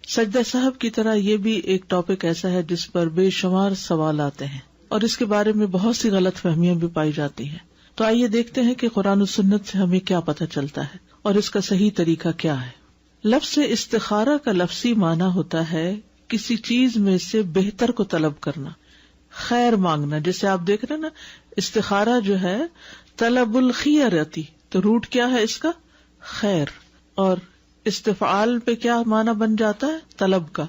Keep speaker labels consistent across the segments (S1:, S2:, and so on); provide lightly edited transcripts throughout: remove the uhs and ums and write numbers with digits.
S1: سجدہ صاحب کی طرح یہ بھی ایک ٹاپک ایسا ہے جس پر بے شمار سوال آتے ہیں اور اس کے بارے میں بہت سی غلط فہمیاں بھی پائی جاتی ہیں. تو آئیے دیکھتے ہیں کہ قرآن و سنت سے ہمیں کیا پتہ چلتا ہے اور اس کا صحیح طریقہ کیا ہے. لفظ استخارہ کا لفظی معنی ہوتا ہے کسی چیز میں سے بہتر کو طلب کرنا، خیر مانگنا. جیسے آپ دیکھ رہے ہیں نا، استخارہ جو ہے طلب الخیرتی، تو روٹ کیا ہے اس کا؟ خیر. اور استفعال پہ کیا معنی بن جاتا ہے؟ طلب کا.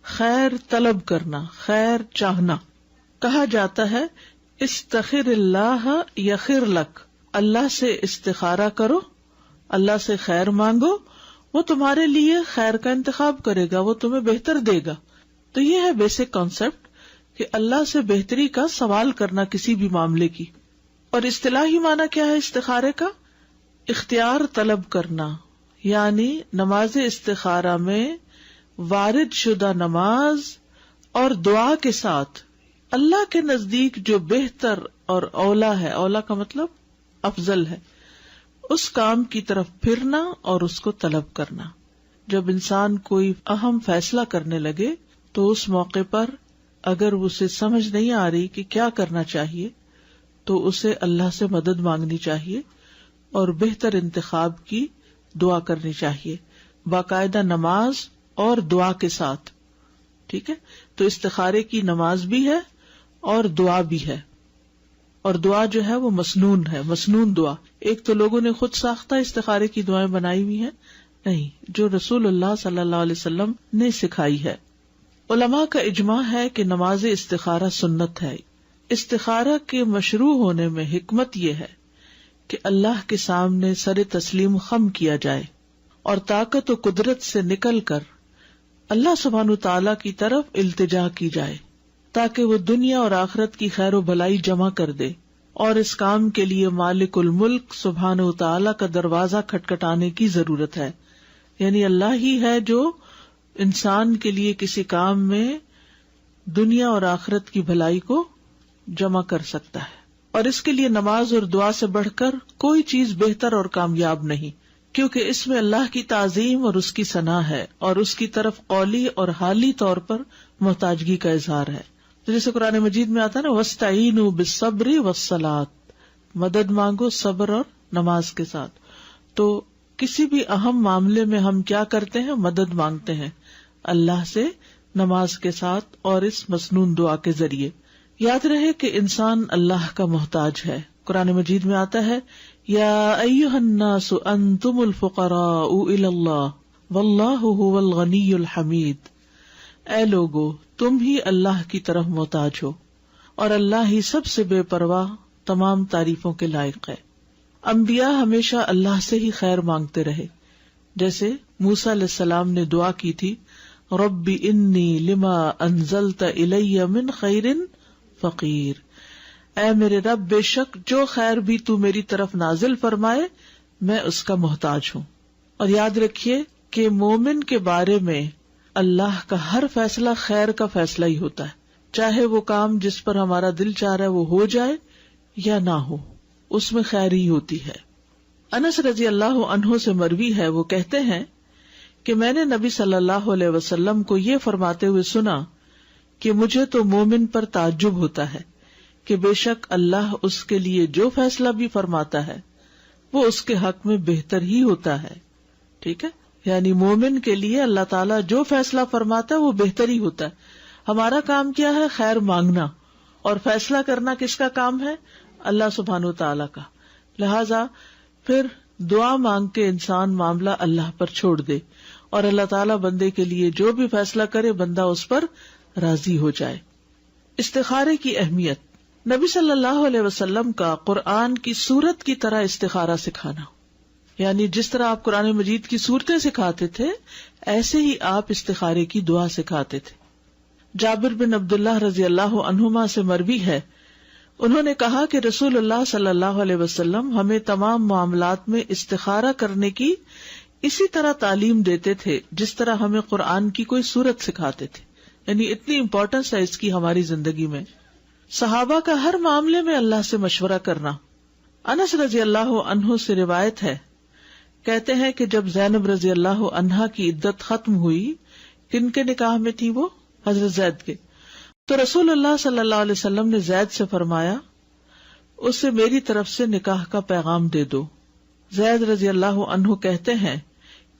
S1: خیر طلب کرنا، خیر چاہنا. کہا جاتا ہے استخر اللہ یخر لک، اللہ سے استخارہ کرو، اللہ سے خیر مانگو، وہ تمہارے لیے خیر کا انتخاب کرے گا، وہ تمہیں بہتر دے گا. تو یہ ہے بیسک کانسیپٹ کہ اللہ سے بہتری کا سوال کرنا کسی بھی معاملے کی. اور اصطلاحی معنی کیا ہے استخارے کا؟ اختیار طلب کرنا، یعنی نماز استخارہ میں وارد شدہ نماز اور دعا کے ساتھ اللہ کے نزدیک جو بہتر اور اولا ہے، اولا کا مطلب افضل ہے، اس کام کی طرف پھرنا اور اس کو طلب کرنا. جب انسان کوئی اہم فیصلہ کرنے لگے تو اس موقع پر اگر اسے سمجھ نہیں آ رہی کہ کیا کرنا چاہیے تو اسے اللہ سے مدد مانگنی چاہیے اور بہتر انتخاب کی دعا کرنی چاہیے، باقاعدہ نماز اور دعا کے ساتھ. ٹھیک ہے، تو استخارے کی نماز بھی ہے اور دعا بھی ہے. اور دعا جو ہے وہ مسنون ہے، مسنون دعا. ایک تو لوگوں نے خود ساختہ استخارے کی دعائیں بنائی ہوئی ہیں، نہیں، جو رسول اللہ صلی اللہ علیہ وسلم نے سکھائی ہے. علماء کا اجماع ہے کہ نماز استخارہ سنت ہے. استخارہ کے مشروع ہونے میں حکمت یہ ہے کہ اللہ کے سامنے سر تسلیم خم کیا جائے اور طاقت و قدرت سے نکل کر اللہ سبحانہ تعالیٰ کی طرف التجا کی جائے تاکہ وہ دنیا اور آخرت کی خیر و بھلائی جمع کر دے. اور اس کام کے لیے مالک الملک سبحانہ تعالیٰ کا دروازہ کھٹکھٹانے کی ضرورت ہے. یعنی اللہ ہی ہے جو انسان کے لیے کسی کام میں دنیا اور آخرت کی بھلائی کو جمع کر سکتا ہے. اور اس کے لیے نماز اور دعا سے بڑھ کر کوئی چیز بہتر اور کامیاب نہیں، کیونکہ اس میں اللہ کی تعظیم اور اس کی ثنا ہے اور اس کی طرف قولی اور حالی طور پر محتاجگی کا اظہار ہے. جیسے قرآن مجید میں آتا ہے نا، وَاسْتَعِینُوا بِالصَّبْرِ وَالصَّلَاةِ، مدد مانگو صبر اور نماز کے ساتھ. تو کسی بھی اہم معاملے میں ہم کیا کرتے ہیں؟ مدد مانگتے ہیں اللہ سے نماز کے ساتھ اور اس مسنون دعا کے ذریعے. یاد رہے کہ انسان اللہ کا محتاج ہے. قرآن مجید میں آتا ہے یا ایھا الناس انتم الفقراء الی اللہ واللہ ھو الغنی الحمید. اے لوگو، تم ہی اللہ کی طرف محتاج ہو اور اللہ ہی سب سے بے پرواہ تمام تعریفوں کے لائق ہے. انبیاء ہمیشہ اللہ سے ہی خیر مانگتے رہے. جیسے موسیٰ علیہ السلام نے دعا کی تھی، رب انی لما انزلت الی من خیر فقیر. اے میرے رب، بے شک جو خیر بھی تو میری طرف نازل فرمائے میں اس کا محتاج ہوں. اور یاد رکھیے کہ مومن کے بارے میں اللہ کا ہر فیصلہ خیر کا فیصلہ ہی ہوتا ہے، چاہے وہ کام جس پر ہمارا دل چاہ رہا ہے وہ ہو جائے یا نہ ہو، اس میں خیر ہی ہوتی ہے. انس رضی اللہ عنہ سے مروی ہے، وہ کہتے ہیں کہ میں نے نبی صلی اللہ علیہ وسلم کو یہ فرماتے ہوئے سنا کہ مجھے تو مومن پر تعجب ہوتا ہے کہ بے شک اللہ اس کے لیے جو فیصلہ بھی فرماتا ہے وہ اس کے حق میں بہتر ہی ہوتا ہے. ٹھیک ہے، یعنی مومن کے لیے اللہ تعالیٰ جو فیصلہ فرماتا ہے وہ بہتر ہی ہوتا ہے. ہمارا کام کیا ہے؟ خیر مانگنا، اور فیصلہ کرنا کس کا کام ہے؟ اللہ سبحانہ تعالیٰ کا. لہذا پھر دعا مانگ کے انسان معاملہ اللہ پر چھوڑ دے اور اللہ تعالیٰ بندے کے لیے جو بھی فیصلہ کرے بندہ اس پر راضی ہو جائے. استخارے کی اہمیت. نبی صلی اللہ علیہ وسلم کا قرآن کی سورت کی طرح استخارہ سکھانا، یعنی جس طرح آپ قرآن مجید کی صورتیں سکھاتے تھے ایسے ہی آپ استخارے کی دعا سکھاتے تھے. جابر بن عبداللہ رضی اللہ عنہما سے مروی ہے، انہوں نے کہا کہ رسول اللہ صلی اللہ علیہ وسلم ہمیں تمام معاملات میں استخارہ کرنے کی اسی طرح تعلیم دیتے تھے جس طرح ہمیں قرآن کی کوئی سورت سکھاتے تھے. یعنی اتنی امپورٹنس ہے اس کی ہماری زندگی میں. صحابہ کا ہر معاملے میں اللہ سے مشورہ کرنا. انس رضی اللہ عنہ سے روایت ہے، کہتے ہیں کہ جب زینب رضی اللہ عنہا کی عدت ختم ہوئی کن کے نکاح میں تھی وہ؟ حضرت زید کے. تو رسول اللہ صلی اللہ علیہ وسلم نے زید سے فرمایا اسے میری طرف سے نکاح کا پیغام دے دو. زید رضی اللہ عنہ کہتے ہیں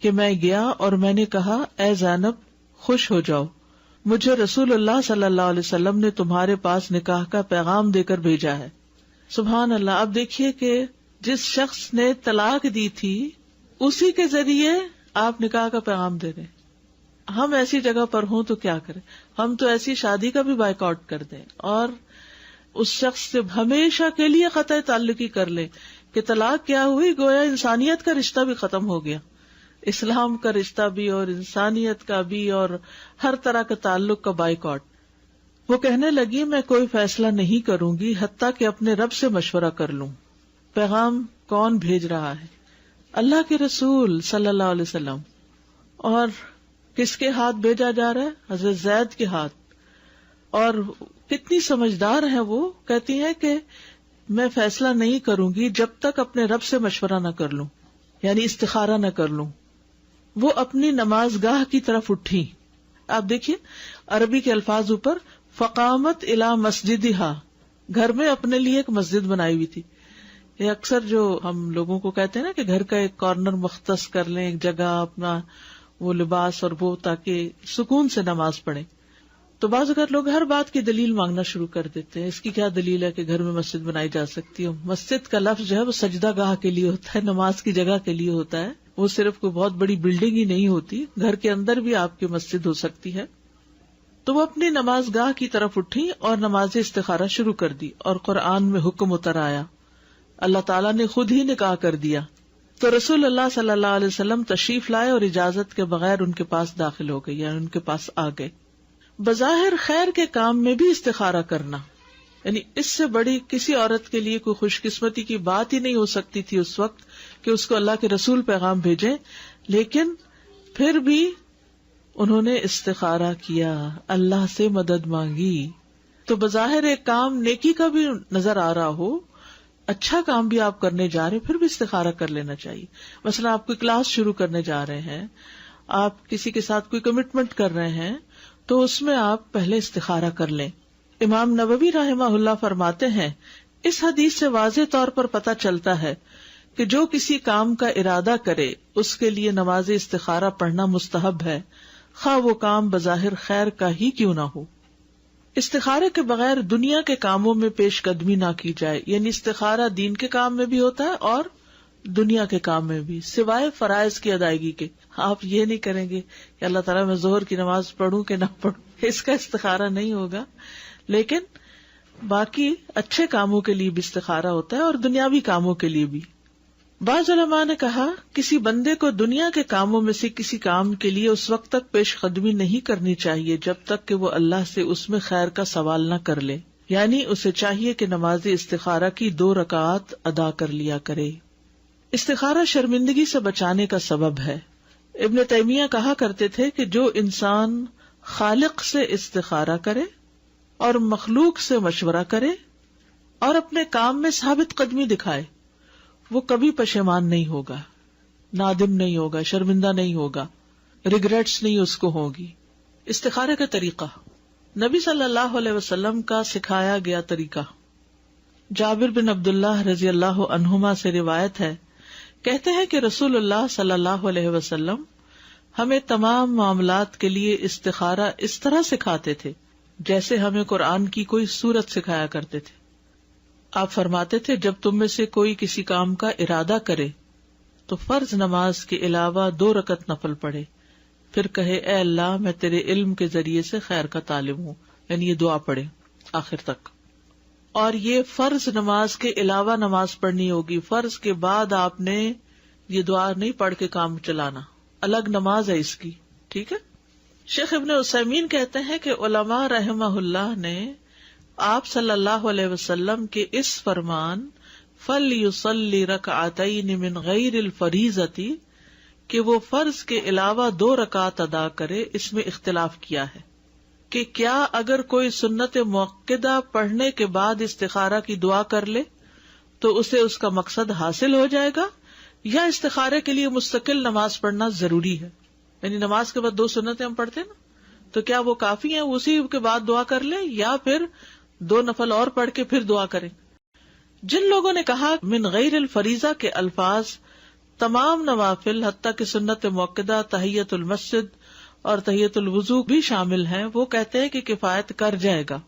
S1: کہ میں گیا اور میں نے کہا اے زینب خوش ہو جاؤ، مجھے رسول اللہ صلی اللہ علیہ وسلم نے تمہارے پاس نکاح کا پیغام دے کر بھیجا ہے. سبحان اللہ. اب دیکھیے کہ جس شخص نے طلاق دی تھی اسی کے ذریعے آپ نکاح کا پیغام دے رہے ہیں. ہم ایسی جگہ پر ہوں تو کیا کریں؟ ہم تو ایسی شادی کا بھی بائیکاٹ کر دیں اور اس شخص سے ہمیشہ کے لیے قطع تعلقی کر لیں کہ طلاق کیا ہوئی، گویا انسانیت کا رشتہ بھی ختم ہو گیا، اسلام کا رشتہ بھی اور انسانیت کا بھی اور ہر طرح کے تعلق کا بائیکاٹ. وہ کہنے لگی میں کوئی فیصلہ نہیں کروں گی حتیٰ کہ اپنے رب سے مشورہ کر لوں. پیغام کون بھیج رہا ہے؟ اللہ کے رسول صلی اللہ علیہ وسلم. اور کس کے ہاتھ بھیجا جا رہا ہے؟ حضرت زید کے ہاتھ. اور کتنی سمجھدار ہیں وہ، کہتی ہیں کہ میں فیصلہ نہیں کروں گی جب تک اپنے رب سے مشورہ نہ کر لوں، یعنی استخارہ نہ کر لوں. وہ اپنی نماز گاہ کی طرف اٹھی. آپ دیکھیے عربی کے الفاظ اوپر، فقامت الی مسجدہا، گھر میں اپنے لیے ایک مسجد بنائی ہوئی تھی. یہ اکثر جو ہم لوگوں کو کہتے ہیں نا کہ گھر کا ایک کارنر مختص کر لیں، ایک جگہ اپنا وہ لباس اور وہ، تاکہ سکون سے نماز پڑھیں. تو بعض اوقات لوگ ہر بات کی دلیل مانگنا شروع کر دیتے ہیں. اس کی کیا دلیل ہے کہ گھر میں مسجد بنائی جا سکتی ہے؟ مسجد کا لفظ جو ہے وہ سجدہ گاہ کے لیے ہوتا ہے، نماز کی جگہ کے لیے ہوتا ہے. وہ صرف کوئی بہت بڑی بلڈنگ ہی نہیں ہوتی، گھر کے اندر بھی آپ کی مسجد ہو سکتی ہے. تو وہ اپنی نماز گاہ کی طرف اٹھی اور نماز استخارہ شروع کر دی. اور قرآن میں حکم اتر آیا، اللہ تعالیٰ نے خود ہی نکاح کر دیا. تو رسول اللہ صلی اللہ علیہ وسلم تشریف لائے اور اجازت کے بغیر ان کے پاس داخل ہو گئے، یعنی ان کے پاس آ گئے. بظاہر خیر کے کام میں بھی استخارہ کرنا، یعنی اس سے بڑی کسی عورت کے لیے کوئی خوش قسمتی کی بات ہی نہیں ہو سکتی تھی اس وقت کہ اس کو اللہ کے رسول پیغام بھیجیں. لیکن پھر بھی انہوں نے استخارہ کیا، اللہ سے مدد مانگی. تو بظاہر ایک کام نیکی کا بھی نظر آ رہا ہو، اچھا کام بھی آپ کرنے جا رہے ہیں، پھر بھی استخارہ کر لینا چاہیے. مثلا آپ کوئی کلاس شروع کرنے جا رہے ہیں، آپ کسی کے ساتھ کوئی کمٹمنٹ کر رہے ہیں، تو اس میں آپ پہلے استخارہ کر لیں. امام نووی رحمہ اللہ فرماتے ہیں اس حدیث سے واضح طور پر پتہ چلتا ہے کہ جو کسی کام کا ارادہ کرے اس کے لیے نماز استخارہ پڑھنا مستحب ہے، خواہ وہ کام بظاہر خیر کا ہی کیوں نہ ہو. استخارے کے بغیر دنیا کے کاموں میں پیش قدمی نہ کی جائے، یعنی استخارہ دین کے کام میں بھی ہوتا ہے اور دنیا کے کام میں بھی، سوائے فرائض کی ادائیگی کے. آپ یہ نہیں کریں گے کہ اللہ تعالیٰ میں ظہر کی نماز پڑھوں کہ نہ پڑھوں، اس کا استخارہ نہیں ہوگا. لیکن باقی اچھے کاموں کے لیے بھی استخارہ ہوتا ہے اور دنیاوی کاموں کے لیے بھی. بعض علماء نے کہا کسی بندے کو دنیا کے کاموں میں سے کسی کام کے لیے اس وقت تک پیش قدمی نہیں کرنی چاہیے جب تک کہ وہ اللہ سے اس میں خیر کا سوال نہ کر لے، یعنی اسے چاہیے کہ نماز استخارہ کی 2 رکعات ادا کر لیا کرے. استخارہ شرمندگی سے بچانے کا سبب ہے. ابن تیمیہ کہا کرتے تھے کہ جو انسان خالق سے استخارہ کرے اور مخلوق سے مشورہ کرے اور اپنے کام میں ثابت قدمی دکھائے، وہ کبھی پشیمان نہیں ہوگا، نادم نہیں ہوگا، شرمندہ نہیں ہوگا، ریگریٹس نہیں اس کو ہوگی. استخارے کا طریقہ، نبی صلی اللہ علیہ وسلم کا سکھایا گیا طریقہ. جابر بن عبداللہ رضی اللہ عنہما سے روایت ہے، کہتے ہیں کہ رسول اللہ صلی اللہ علیہ وسلم ہمیں تمام معاملات کے لیے استخارہ اس طرح سکھاتے تھے جیسے ہمیں قرآن کی کوئی سورت سکھایا کرتے تھے. آپ فرماتے تھے جب تم میں سے کوئی کسی کام کا ارادہ کرے تو فرض نماز کے علاوہ 2 رکعت نفل پڑھے، پھر کہے اے اللہ میں تیرے علم کے ذریعے سے خیر کا طالب ہوں، یعنی یہ دعا پڑھے آخر تک. اور یہ فرض نماز کے علاوہ نماز پڑھنی ہوگی، فرض کے بعد آپ نے یہ دعا نہیں پڑھ کے کام چلانا، الگ نماز ہے اس کی. ٹھیک ہے. شیخ ابن عثیمین کہتے ہیں کہ علماء رحمہ اللہ نے آپ صلی اللہ علیہ وسلم کے اس فرمان فَلْيُصَلِّ رَكْعَتَيْنِ مِنْ غَيْرِ الْفَرِيضَةِ کہ وہ فرض کے علاوہ 2 رکعات ادا کرے، اس میں اختلاف کیا ہے کہ کیا اگر کوئی سنت مؤکدہ پڑھنے کے بعد استخارہ کی دعا کر لے تو اسے اس کا مقصد حاصل ہو جائے گا، یا استخارے کے لیے مستقل نماز پڑھنا ضروری ہے. یعنی نماز کے بعد 2 سنتیں ہم پڑھتے ہیں نا، تو کیا وہ کافی ہیں؟ اسی کے بعد دعا کر لیں یا پھر 2 نفل اور پڑھ کے پھر دعا کریں؟ جن لوگوں نے کہا من غیر الفریضہ کے الفاظ تمام نوافل حتیٰ کہ سنت موقدہ، تحیت المسجد اور تحیت الوضو بھی شامل ہیں، وہ کہتے ہیں کہ کفایت کر جائے گا.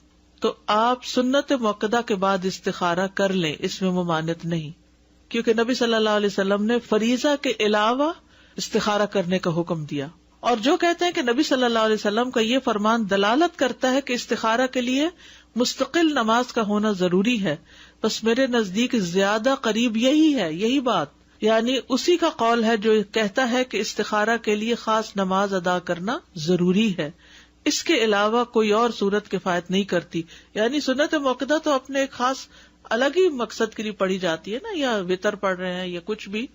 S1: تو آپ سنت موقدہ کے بعد استخارہ کر لیں، اس میں ممانعت نہیں، کیونکہ نبی صلی اللہ علیہ وسلم نے فریضہ کے علاوہ استخارہ کرنے کا حکم دیا. اور جو کہتے ہیں کہ نبی صلی اللہ علیہ وسلم کا یہ فرمان دلالت کرتا ہے کہ استخارہ کے لیے مستقل نماز کا ہونا ضروری ہے، بس میرے نزدیک زیادہ قریب یہی ہے، یہی بات، یعنی اسی کا قول ہے جو کہتا ہے کہ استخارہ کے لیے خاص نماز ادا کرنا ضروری ہے، اس کے علاوہ کوئی اور صورت کفایت نہیں کرتی. یعنی سنت موقدہ تو اپنے ایک خاص الگ ہی مقصد کے لیے پڑھی جاتی ہے نا، یا وتر پڑھ رہے ہیں یا کچھ بھی،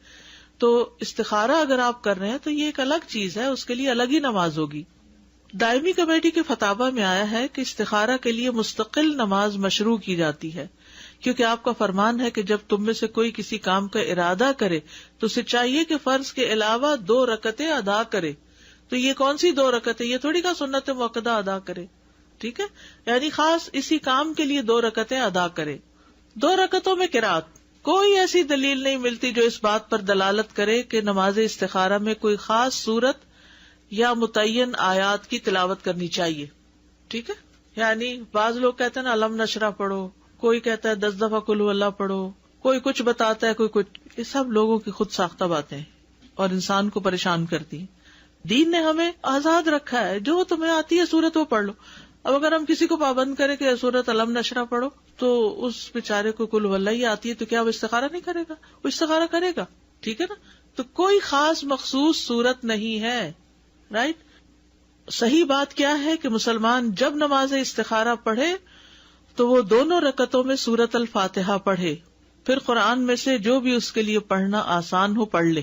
S1: تو استخارہ اگر آپ کر رہے ہیں تو یہ ایک الگ چیز ہے، اس کے لیے الگ ہی نماز ہوگی. دائمی کمیٹی کے فتاوی میں آیا ہے کہ استخارہ کے لیے مستقل نماز مشروع کی جاتی ہے، کیونکہ آپ کا فرمان ہے کہ جب تم میں سے کوئی کسی کام کا ارادہ کرے تو اسے چاہیے کہ فرض کے علاوہ 2 رکعتیں ادا کرے. تو یہ کون سی 2 رکعتیں؟ یہ تھوڑی کا سنت موقدہ ادا کرے، ٹھیک ہے، یعنی خاص اسی کام کے لیے 2 رکعتیں ادا کرے. 2 رکعتوں میں قرات، کوئی ایسی دلیل نہیں ملتی جو اس بات پر دلالت کرے کہ نماز استخارہ میں کوئی خاص صورت یا متعین آیات کی تلاوت کرنی چاہیے، ٹھیک ہے. یعنی بعض لوگ کہتے ہیں نا علم نشرہ پڑھو، کوئی کہتا ہے 10 دفعہ قل اللہ پڑھو، کوئی کچھ بتاتا ہے، کوئی کچھ. یہ سب لوگوں کی خود ساختہ باتیں اور انسان کو پریشان کرتی ہیں. دین نے ہمیں آزاد رکھا ہے، جو تمہیں آتی ہے سورت وہ پڑھ لو. اب اگر ہم کسی کو پابند کریں کہ سورت علم نشرہ پڑھو تو اس بیچارے کو قل اللہ ہی آتی ہے، تو کیا وہ استخارہ نہیں کرے گا؟ وہ استخارہ کرے گا، ٹھیک ہے نا. تو کوئی خاص مخصوص صورت نہیں ہے، رائٹ. صحیح بات کیا ہے کہ مسلمان جب نماز استخارہ پڑھے تو وہ 2 رکعتوں میں سورت الفاتحہ پڑھے، پھر قرآن میں سے جو بھی اس کے لیے پڑھنا آسان ہو پڑھ لے.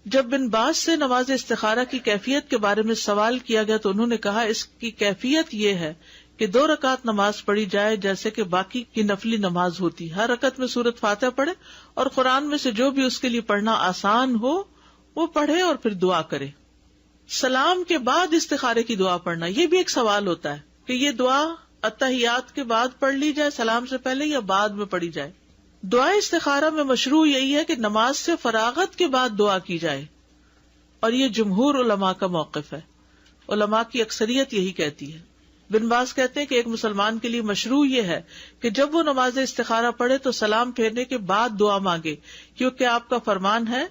S1: جب بن باز سے نماز استخارہ کی کیفیت کے بارے میں سوال کیا گیا تو انہوں نے کہا اس کی کیفیت یہ ہے کہ 2 رکعت نماز پڑھی جائے جیسے کہ باقی کی نفلی نماز ہوتی، ہر رکعت میں سورت فاتحہ پڑھے اور قرآن میں سے جو بھی اس کے لیے پڑھنا آسان ہو وہ پڑھے اور پھر دعا کرے. سلام کے بعد استخارے کی دعا پڑھنا، یہ بھی ایک سوال ہوتا ہے کہ یہ دعا اتحیات کے بعد پڑھ لی جائے، سلام سے پہلے، یا بعد میں پڑھی جائے. دعا استخارہ میں مشروع یہی ہے کہ نماز سے فراغت کے بعد دعا کی جائے، اور یہ جمہور علماء کا موقف ہے، علماء کی اکثریت یہی کہتی ہے. بن باز کہتے ہیں کہ ایک مسلمان کے لیے مشروع یہ ہے کہ جب وہ نماز استخارہ پڑھے تو سلام پھیرنے کے بعد دعا مانگے، کیونکہ آپ کا فرمان ہے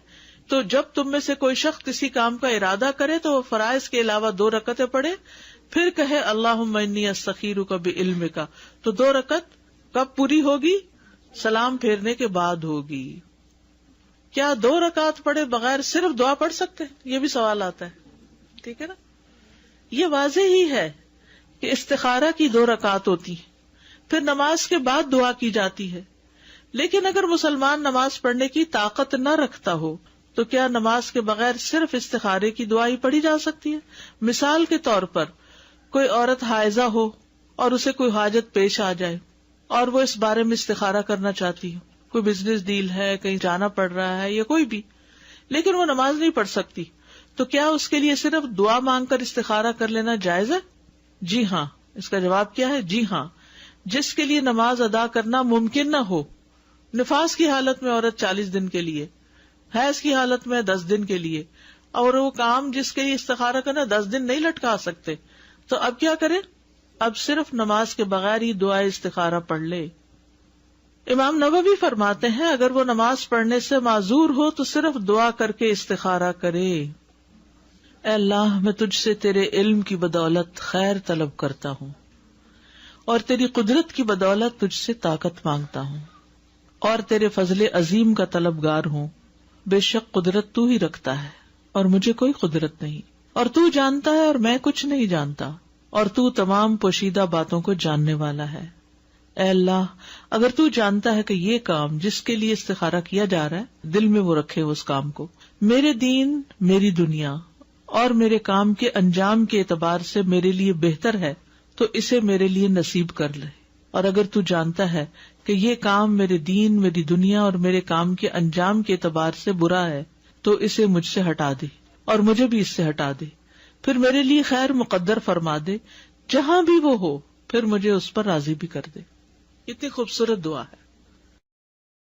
S1: تو جب تم میں سے کوئی شخص کسی کام کا ارادہ کرے تو وہ فرائض کے علاوہ 2 رکعتیں پڑھے، پھر کہے اللہم انی استخیرک بعلمک. تو 2 رکعت کب پوری ہوگی؟ سلام پھیرنے کے بعد ہوگی. کیا 2 رکعت پڑھے بغیر صرف دعا پڑھ سکتے؟ یہ بھی سوال آتا ہے، ٹھیک ہے نا. یہ واضح ہی ہے کہ استخارہ کی 2 رکعت ہوتی، پھر نماز کے بعد دعا کی جاتی ہے. لیکن اگر مسلمان نماز پڑھنے کی طاقت نہ رکھتا ہو تو کیا نماز کے بغیر صرف استخارے کی دعا ہی پڑھی جا سکتی ہے؟ مثال کے طور پر کوئی عورت حائضہ ہو اور اسے کوئی حاجت پیش آ جائے اور وہ اس بارے میں استخارہ کرنا چاہتی ہو، کوئی بزنس ڈیل ہے، کہیں جانا پڑ رہا ہے یا کوئی بھی، لیکن وہ نماز نہیں پڑھ سکتی، تو کیا اس کے لیے صرف دعا مانگ کر استخارہ کر لینا جائز ہے؟ جی ہاں. اس کا جواب کیا ہے؟ جی ہاں. جس کے لیے نماز ادا کرنا ممکن نہ ہو، نفاس کی حالت میں عورت 40 دن کے لیے، حیض کی حالت میں 10 دن کے لیے، اور وہ کام جس کے لیے استخارہ کرنا 10 دن نہیں لٹکا سکتے، تو اب کیا کرے؟ اب صرف نماز کے بغیر ہی دعا استخارہ پڑھ لے. امام نووی فرماتے ہیں اگر وہ نماز پڑھنے سے معذور ہو تو صرف دعا کر کے استخارہ کرے. اے اللہ، میں تجھ سے تیرے علم کی بدولت خیر طلب کرتا ہوں اور تیری قدرت کی بدولت تجھ سے طاقت مانگتا ہوں اور تیرے فضل عظیم کا طلبگار ہوں. بے شک قدرت تو ہی رکھتا ہے اور مجھے کوئی قدرت نہیں، اور تو جانتا ہے اور میں کچھ نہیں جانتا، اور تو تمام پوشیدہ باتوں کو جاننے والا ہے. اے اللہ، اگر تو جانتا ہے کہ یہ کام جس کے لیے استخارہ کیا جا رہا ہے دل میں وہ رکھے اس کام کو، میرے دین، میری دنیا اور میرے کام کے انجام کے اعتبار سے میرے لیے بہتر ہے تو اسے میرے لیے نصیب کر لے. اور اگر تو جانتا ہے کہ یہ کام میرے دین، میری دنیا اور میرے کام کے انجام کے اعتبار سے برا ہے تو اسے مجھ سے ہٹا دے اور مجھے بھی اس سے ہٹا دے. پھر میرے لیے خیر مقدر فرما دے، جہاں بھی وہ ہو پھر مجھے اس پر راضی بھی کر دے. اتنی خوبصورت دعا ہے.